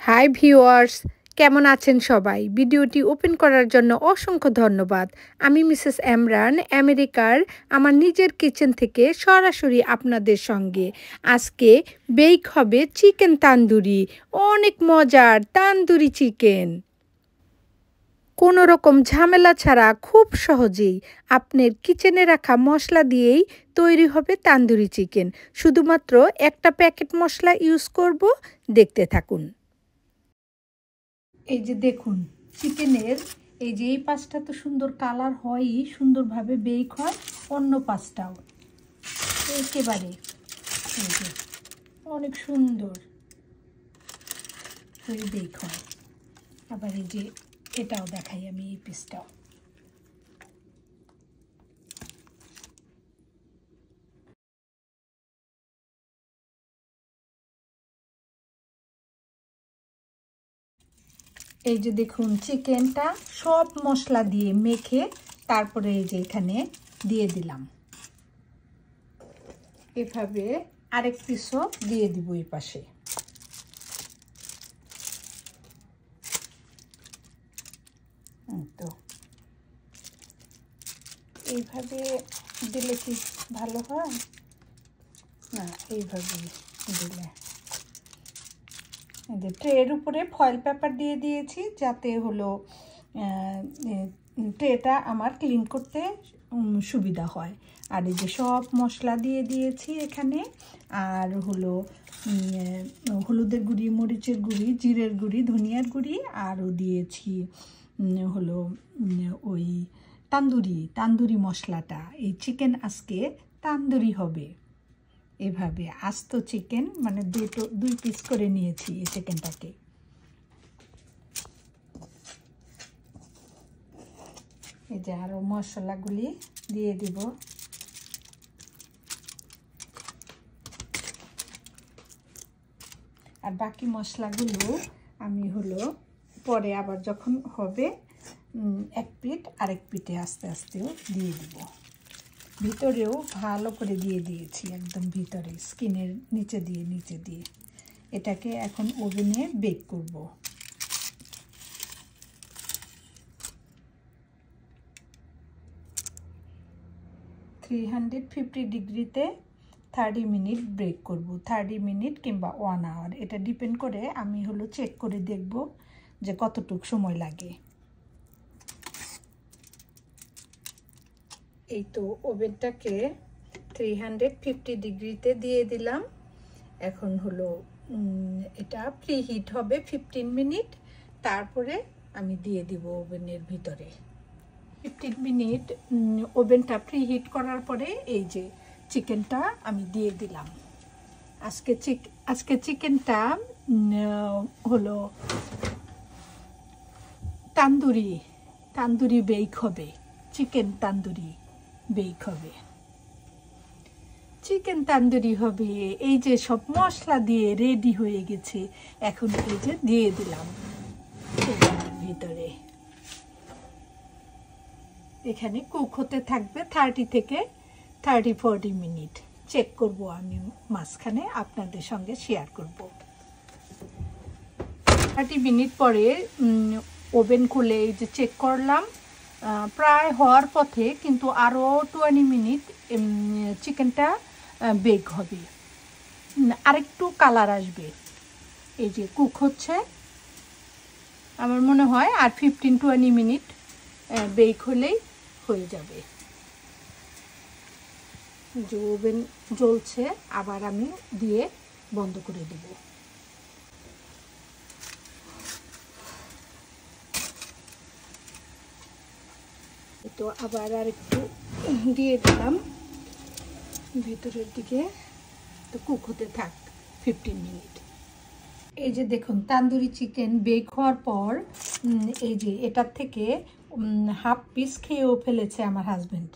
Hi viewers, কেমন আছেন সবাই? ভিডিওটি ওপেন করার জন্য অসংখ্য ধন্যবাদ। আমি মিসেস এমরান, আমেরিকার আমার নিজের কিচেন থেকে সরাসরি আপনাদের সঙ্গে। আজকে বেক হবে চিকেন তান্দুরি, অনেক মজার তান্দুরি চিকেন। কোনো রকম ঝামেলা ছাড়া খুব সহজেই আপনার কিচেনে রাখা মশলা দিয়েই তৈরি হবে তান্দুরি চিকেন। শুধুমাত্র একটা প্যাকেট মশলা ইউজ করব, দেখতে থাকুন। এই যে দেখুন চিকেনের এই যে এই পাশটা তো সুন্দর কালার হয়ই, সুন্দরভাবে বেক হয়, অন্য পাশটাও একেবারে এই যে অনেক সুন্দর হয়ে বেক হয়। আবার এই যে এটাও দেখাই আমি, এই পিসটাও এই যে দেখুন চিকেনটা সব মশলা দিয়ে মেখে তারপরে এই যে এখানে দিয়ে দিলাম। এভাবে আরেক পিসও দিয়ে দিব এই পাশে। তো এইভাবে দিলে কি ভালো হয় না? এইভাবে দিলে ট্রের উপরে ফয়েল পেপার দিয়ে দিয়েছি, যাতে হলো ট্রেটা আমার ক্লিন করতে সুবিধা হয়। আর এই যে সব মশলা দিয়ে দিয়েছি এখানে, আর হলো হলুদের গুঁড়ি, মরিচের গুঁড়ি, জিরের গুঁড়ি, ধনিয়ার গুঁড়ি, আরও দিয়েছি হলো ওই তান্দুরি মশলাটা। এই চিকেন আজকে তান্দুরি হবে। এভাবে আস্ত চিকেন মানে দুই পিস করে নিয়েছি এই চিকেনটাকে। এই যে আরও মশলাগুলি দিয়ে দিব। আর বাকি মশলাগুলো আমি হলো পরে আবার যখন হবে এক পিঠ আরেক পিঠে আস্তে আস্তেও দিয়ে দিব। ভিতরেও ভালো করে দিয়ে দিয়েছি, একদম ভিতরে স্কিনের নিচে দিয়ে এটাকে এখন ওভেনে বেক করব। 350 ডিগ্রিতে 30 মিনিট বেক করব। 30 মিনিট কিংবা 1 আওয়ার, এটা ডিপেন্ড করে। আমি হলো চেক করে দেখব যে কতটুকু সময় লাগে। এই তো ওভেনটাকে 350 ডিগ্রিতে দিয়ে দিলাম। এখন হলো এটা প্রি হিট হবে 15 মিনিট, তারপরে আমি দিয়ে দিব ওভেনের ভিতরে। 15 মিনিট ওভেনটা প্রি হিট করার পরে এই যে চিকেনটা আমি দিয়ে দিলাম। আজকে চিকেনটা হলো তান্দুরি বেক হবে, চিকেন তান্দুরি বেক হবে, চিকেন তান্দুরি হবে। এই যে সব মশলা দিয়ে রেডি হয়ে গেছে, এখন এই যে দিয়ে দিলাম ভিতরে। এখানে কুক হতে থাকবে 30 থেকে 40 মিনিট। চেক করব আমি মাঝখানে, আপনাদের সঙ্গে শেয়ার করব। 30 মিনিট পরে ওভেন খুলে এই যে চেক করলাম, প্রায় হওয়ার পথে, কিন্তু আরও 20 মিনিট চিকেনটা বেক হবে, আরেকটু কালার আসবে। এই যে কুক হচ্ছে, আমার মনে হয় আর 15-20 মিনিট বেক হলেই হয়ে যাবে। যে ওভেন জ্বলছে, আবার আমি দিয়ে বন্ধ করে দেব। তো আবার আর একটু দিয়ে দিলাম ভিতরের দিকে, তো কুক হতে থাক 15 মিনিট। এই যে দেখুন তান্দুরি চিকেন বেক হওয়ার পর এই যে এটার থেকে হাফ পিস খেয়েও ফেলেছে আমার হাজব্যান্ড।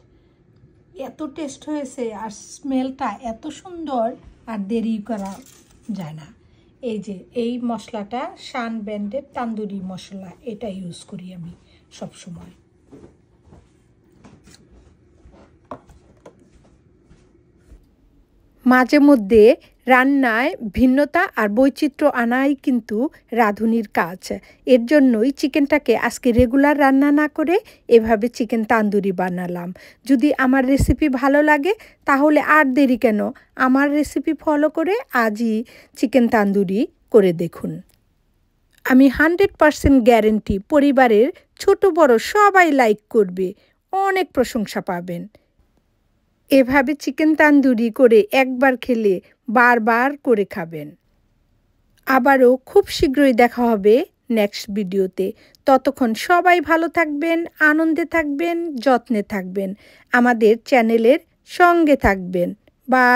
এত টেস্ট হয়েছে আর স্মেলটা এত সুন্দর, আর দেরি করা যায় না। এই যে এই মশলাটা শান ব্র্যান্ডের তান্দুরি মশলা, এটা ইউজ করি আমি সব সময়। মাঝে মধ্যে রান্নায় ভিন্নতা আর বৈচিত্র্য আনাই কিন্তু রাঁধুনির কাজ। এর জন্যই চিকেনটাকে আজকে রেগুলার রান্না না করে এভাবে চিকেন তান্দুরি বানালাম। যদি আমার রেসিপি ভালো লাগে তাহলে আর দেরি কেন, আমার রেসিপি ফলো করে আজই চিকেন তান্দুরি করে দেখুন। আমি 100% গ্যারেন্টি পরিবারের ছোট বড় সবাই লাইক করবে, অনেক প্রশংসা পাবেন। এভাবে চিকেন তান্দুরি করে একবার খেলে বারবার করে খাবেন। আবারও খুব শীঘ্রই দেখা হবে নেক্সট ভিডিওতে। ততক্ষণ সবাই ভালো থাকবেন, আনন্দে থাকবেন, যত্নে থাকবেন, আমাদের চ্যানেলের সঙ্গে থাকবেন। বাই।